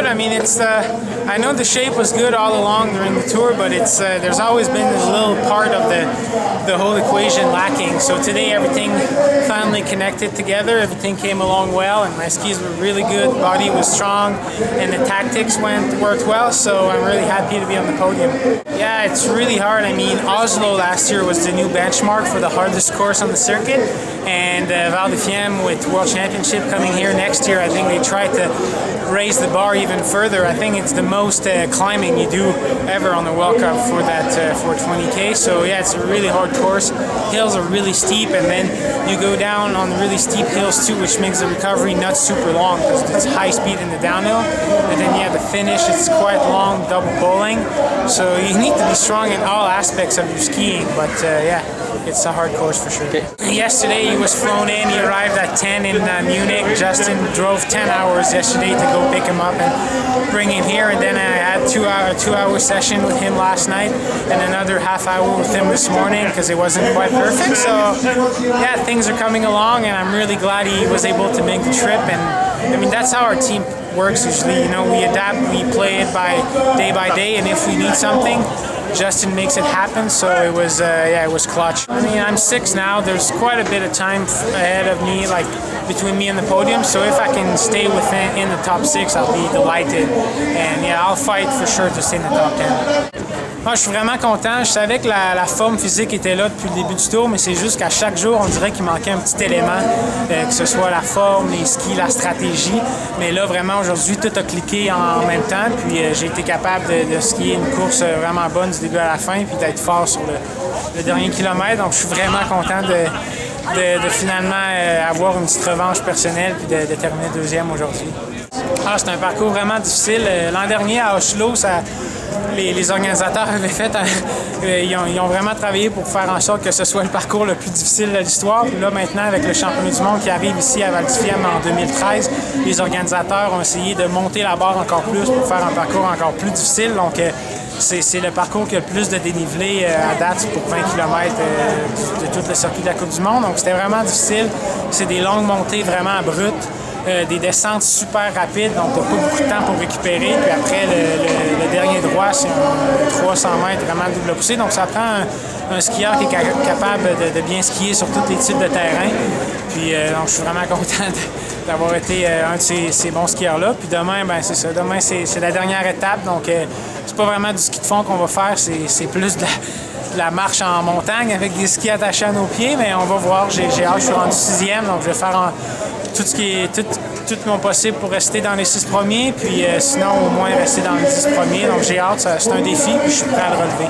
I mean, it's I know the shape was good all along during the tour, but it's there's always been this little part of the whole equation lacking. So today everything finally connected together. Everything came along well, and my skis were really good. Body was strong, and the tactics worked well. So I'm really happy to be on the podium. Yeah, it's really hard. I mean, Oslo last year was the new benchmark for the hardest course on the circuit, and Val di Fiemme with World Championship coming here next year, I think they tried to raise the bar even further. I think it's the most climbing you do ever on the World Cup for that 420K. So yeah, it's a really hard course. Hills are really steep, and then you go down on really steep hills too, which makes the recovery not super long because it's high speed in the downhill. And then yeah, the finish is quite long, double bowling. So you need to be strong in all aspects of your skiing, but yeah, it's a hard course for sure. Okay. Yesterday he was flown in. He arrived at 10 in Munich. Justin drove 10 hours yesterday to go pick him up and bring him here. And then I had a two-hour session with him last night and another half hour with him this morning because it wasn't quite perfect. So yeah, things are coming along, and I'm really glad he was able to make the trip. And I mean, that's how our team works usually. You know, we adapt, we play it by day, and if we need something, Justin makes it happen. So it was yeah, it was clutch. I mean, I'm 6 now. There's quite a bit of time ahead of me, like between me and the podium. So if I can stay in the top 6, I'll be delighted. And yeah, I'll fight for sure to stay in the top 10. Moi, je suis vraiment content. Je savais que la forme physique était là depuis le début du tour, mais c'est juste qu'à chaque jour, on dirait qu'il manquait un petit élément, que ce soit la forme, les skis, la stratégie. Mais là, vraiment, aujourd'hui, tout a cliqué en même temps. Puis j'ai été capable de skier une course vraiment bonne du début à la fin, puis d'être fort sur le dernier kilomètre. Donc, je suis vraiment content de finalement avoir une petite revanche personnelle puis de terminer deuxième aujourd'hui. Ah, c'est un parcours vraiment difficile. L'an dernier, à Oslo, les organisateurs avaient fait, ils ont vraiment travaillé pour faire en sorte que ce soit le parcours le plus difficile de l'histoire. Puis là, maintenant, avec le championnat du monde qui arrive ici à Val di Fiemme en 2013, les organisateurs ont essayé de monter la barre encore plus pour faire un parcours encore plus difficile. Donc, c'est le parcours qui a le plus de dénivelé à date pour 20 km de tout le circuit de la Coupe du Monde. Donc, c'était vraiment difficile. C'est des longues montées vraiment abruptes. Des descentes super rapides, donc t'as pas beaucoup de temps pour récupérer. Puis après, le dernier droit, c'est un 300 mètres vraiment double poussée. Donc ça prend un skieur qui est capable de bien skier sur tous les types de terrain. Puis donc je suis vraiment content d'avoir été un de ces bons skieurs-là. Puis demain, ben c'est ça. Demain, c'est la dernière étape. Donc c'est pas vraiment du ski de fond qu'on va faire, c'est plus de la marche en montagne avec des skis attachés à nos pieds. Mais on va voir. J'ai hâte, je suis rendu 6e, donc je vais faire tout mon possible pour rester dans les 6 premiers, puis sinon au moins rester dans les 10 premiers. Donc j'ai hâte, c'est un défi, puis je suis prêt à le relever.